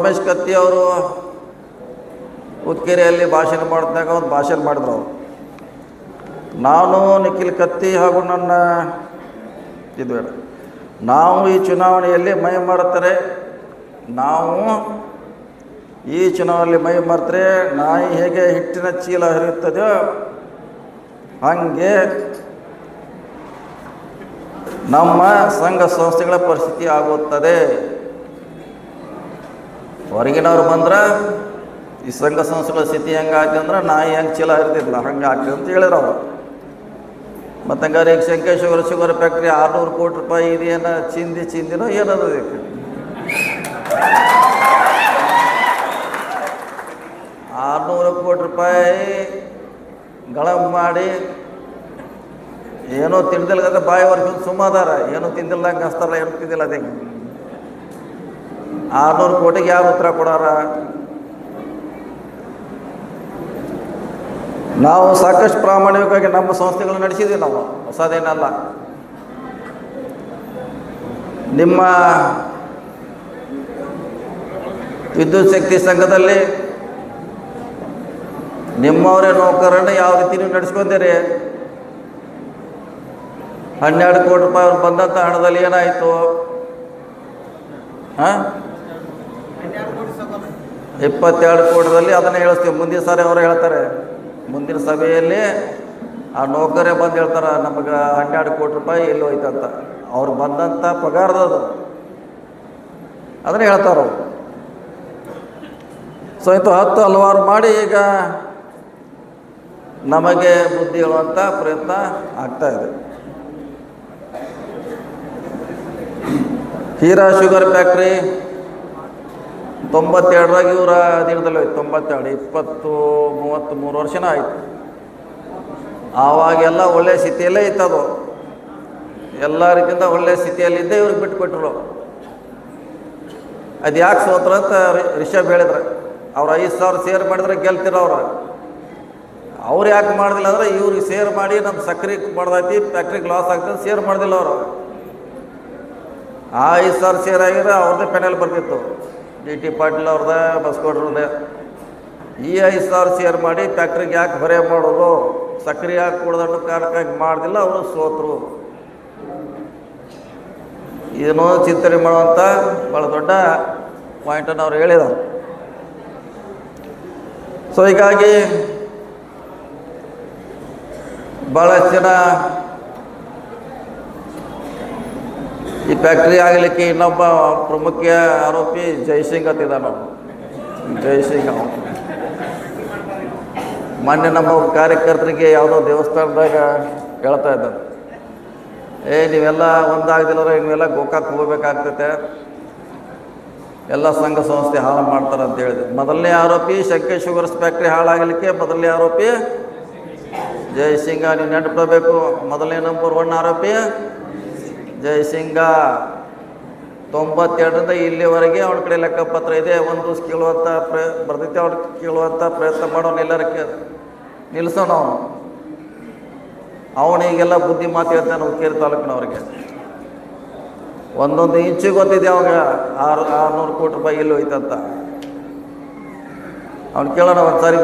ರಮೇಶ್ ಕತ್ತಿ ಅವರು ಹುಕ್ಕೇರಿಯಲ್ಲಿ ಭಾಷಣ ಮಾಡಿದಾಗ ಒಂದು ಭಾಷಣ ಮಾಡಿದ್ರು ಅವರು. ನಾನು ನಿಖಿಲ್ ಕತ್ತಿ ಹಾಗೂ ನನ್ನ ಇದು ಬೇಡ, ನಾವು ಈ ಚುನಾವಣೆಯಲ್ಲಿ ಮೈ ಮರೆತರೆ ಈ ಚುನಾವಣೆಯಲ್ಲಿ ಮೈ ಮರೆತರೆ ನಾಯಿ ಹೇಗೆ ಹಿಟ್ಟಿನ ಚೀಲ ಹರಿಯುತ್ತದೆಯೋ ಹಾಗೆ ನಮ್ಮ ಸಂಘ ಸಂಸ್ಥೆಗಳ ಪರಿಸ್ಥಿತಿ ಆಗುತ್ತದೆ. ಹೊರಗಿನವ್ರು ಬಂದ್ರೆ ಈ ಸಂಘ ಸಂಸ್ಥೆಗಳ ಸ್ಥಿತಿ ಹೆಂಗಾಗ್ತದೆ ಅಂದ್ರೆ ನಾಯಿ ಹೆಂಗೆ ಚೀಲ ಹರಿತಿದ್ಲ ಹಂಗೆ ಆಗ್ತದೆ ಅಂತ ಹೇಳಿದ್ರು ಅವರು. ಮತ್ತು ಹಂಗಾರೆ ಈಗ ಶುಗರ್ ಫ್ಯಾಕ್ಟ್ರಿ 600 ಕೋಟಿ ರೂಪಾಯಿ ಇದೇನು ಚಿಂದಿನೋ ಏನದು ಇದಕ್ಕೆ 600 ಕೋಟಿ ರೂಪಾಯಿ ಗಳಂ ಮಾಡಿ ಏನೋ ತಿಂದಿಲ್ಲ ಬಾಯಿ ವರ್ಗ ಸುಮ್ಮದಾರ, ಏನೋ ತಿಂದಿಲ್ಲಂಗೆ ಹಸ್ತಾರಲ್ಲ, ಏನೋ ತಿಂದಿಲ್ಲ. ಅದೇ 600 ಕೋಟಿಗೆ ಯಾರು ಉತ್ತರ ಕೊಡಾರ? ನಾವು ಸಾಕಷ್ಟು ಪ್ರಾಮಾಣಿಕವಾಗಿ ನಮ್ಮ ಸಂಸ್ಥೆಗಳು ನಡೆಸಿದ್ದೀವಿ. ನಾವು ಹೊಸದೇನಲ್ಲ. ನಿಮ್ಮ ವಿದ್ಯುತ್ ಶಕ್ತಿ ಸಂಘದಲ್ಲಿ ನಿಮ್ಮವರೇ ನೌಕರನ್ನು ಯಾವ ರೀತಿ ನೀವು ನಡೆಸ್ಕೊಂತೀರಿ? 12 ಕೋಟಿ ರೂಪಾಯಿ ಅವ್ರು ಬಂದಂಥ ಹಣದಲ್ಲಿ ಏನಾಯಿತು? 22 ಕೋಟಿದಲ್ಲಿ ಅದನ್ನು ಹೇಳಿಸ್ತೀವಿ. ಮುಂದಿನ ಸಾರಿ ಅವರು ಹೇಳ್ತಾರೆ, ಮುಂದಿನ ಸಭೆಯಲ್ಲಿ ಆ ನೌಕರೇ ಬಂದು ಹೇಳ್ತಾರೆ ನಮಗೆ 12 ಕೋಟಿ ರೂಪಾಯಿ ಎಲ್ಲಿ ಹೋಯ್ತಂತ. ಅವ್ರು ಬಂದಂಥ ಪಗಾರದದು ಅದನ್ನೇ ಹೇಳ್ತಾರೆ ಅವರು. ಸೊ ಇಂಥ 10 ಹಲವಾರು ಮಾಡಿ ಈಗ ನಮಗೆ ಬುದ್ಧಿ ಹೇಳುವಂಥ ಪ್ರಯತ್ನ ಆಗ್ತಾಯಿದೆ. ಹೀರಾ ಶುಗರ್ ಫ್ಯಾಕ್ಟ್ರಿ 92ರಾಗ ಇವರ ಅಧೀನದಲ್ಲಿ ಹೋಯ್ತು. 92 20-33 ವರ್ಷನ ಆಯಿತು. ಆವಾಗೆಲ್ಲ ಒಳ್ಳೆಯ ಸ್ಥಿತಿಯಲ್ಲೇ ಇತ್ತದು, ಎಲ್ಲ ರೀತಿಯಿಂದ ಒಳ್ಳೆಯ ಸ್ಥಿತಿಯಲ್ಲಿದ್ದೇ ಇವ್ರಿಗೆ ಬಿಟ್ಟುಕೊಟ್ರು. ಅದು ಯಾಕೆ ಸೋತ್ರ ಅಂತ ರಿಷಬ್ ಹೇಳಿದ್ರೆ, ಅವ್ರು 5,000 ಸೇರ್ ಮಾಡಿದ್ರೆ ಗೆಲ್ತಿರೋರು. ಅವ್ರು ಯಾಕೆ ಮಾಡ್ದಿಲ್ಲ ಅಂದರೆ ಇವ್ರಿಗೆ ಸೇರ್ ಮಾಡಿ ನಮ್ಮ ಸಕ್ರೆ ಮಾಡ್ದೈತಿ, ಫ್ಯಾಕ್ಟ್ರಿಗೆ ಲಾಸ್ ಆಗ್ತದೆ, ಸೇರ್ ಮಾಡ್ದಿಲ್ಲ ಅವರು. ಆ 5,000 ಸೇರ್ ಆಗಿದ್ರೆ ಅವ್ರದ್ದೇ ಪೆನಲ್ ಬರ್ತಿತ್ತು, DT ಪಾಟೀಲ್ ಅವ್ರದ್ದೇ, ಬಸ್ಕೋಡ್ರದ್ದೇ. ಈ 5,000 ಸೇರ್ ಮಾಡಿ ಫ್ಯಾಕ್ಟ್ರಿಗೆ ಯಾಕೆ ಹೊರೆ ಮಾಡೋದು, ಸಕ್ರೆ ಯಾಕೆ ಕೊಡೋದನ್ನು ಕಾರಣಕ್ಕಾಗಿ ಮಾಡ್ದಿಲ್ಲ, ಅವರು ಸೋತರು. ಏನೋ ಚಿಂತನೆ ಮಾಡುವಂಥ ಭಾಳ ದೊಡ್ಡ ಪಾಯಿಂಟನ್ನು ಅವ್ರು ಹೇಳಿದರು. ಸೊ ಹೀಗಾಗಿ ಭಾಳಷ್ಟು ಜನ ಈ ಫ್ಯಾಕ್ಟ್ರಿ ಆಗಲಿಕ್ಕೆ ಇನ್ನೊಬ್ಬ ಪ್ರಮುಖ ಆರೋಪಿ ಜೈಸಿಂಗ್ ಅಂತಿದ್ದಾನೆ. ಜೈಸಿಂಗ್ ಅವನು ಮೊನ್ನೆ ನಮ್ಮ ಕಾರ್ಯಕರ್ತರಿಗೆ ಯಾವುದೋ ದೇವಸ್ಥಾನದಾಗ ಹೇಳ್ತಾ ಇದ್ದಾನೆ, ನೀವೆಲ್ಲ ಒಂದಾಗ್ದಿಲ್ಲದ್ರೆ ನೀವೆಲ್ಲ ಗೋಕಾಕ್ ಹೋಗ್ಬೇಕಾಗ್ತೈತೆ, ಎಲ್ಲ ಸಂಘ ಸಂಸ್ಥೆ ಹಾಳು ಮಾಡ್ತಾರೆ ಅಂತ ಹೇಳಿದೆ. ಮೊದಲನೇ ಆರೋಪಿ ಶಂಕರ್ ಶುಗರ್ಸ್ ಫ್ಯಾಕ್ಟ್ರಿ ಹಾಳಾಗಲಿಕ್ಕೆ ಮೊದಲನೇ ಆರೋಪಿ ಜಯಸಿಂಗ. ನೀವು ನೆನಪಿಡಬೇಕು, ಮೊದಲನೇ ನಂಬರ್ 1 ಆರೋಪಿ ಜಯಸಿಂಗ. 92ರಿಂದ ಇಲ್ಲಿವರೆಗೆ ಅವನ ಕಡೆ ಲೆಕ್ಕಪತ್ರ ಇದೆ. ಒಂದು ದಿವಸ ಕೇಳುವಂಥ ಬರ್ದೈತೆ, ಅವ್ನು ಕೇಳುವಂಥ ಪ್ರಯತ್ನ ಮಾಡೋನು, ಎಲ್ಲರಿಗೆ ನಿಲ್ಲಿಸೋಣ. ಅವನಿಗೆಲ್ಲ ಬುದ್ಧಿ ಮಾತು ಹೇಳ್ತಾನೆ ಹುಕ್ಕೇರಿ ತಾಲೂಕಿನವ್ರಿಗೆ. ಒಂದೊಂದು ಇಂಚು ಗೊತ್ತಿದೆ ಅವಾಗ 600 ಕೋಟಿ ರೂಪಾಯಿ ಎಲ್ಲಿ ಹೋಯ್ತಂತ. ಅವ್ನು ಕೇಳೋಣ ಒಂದು ಸಾರಿ.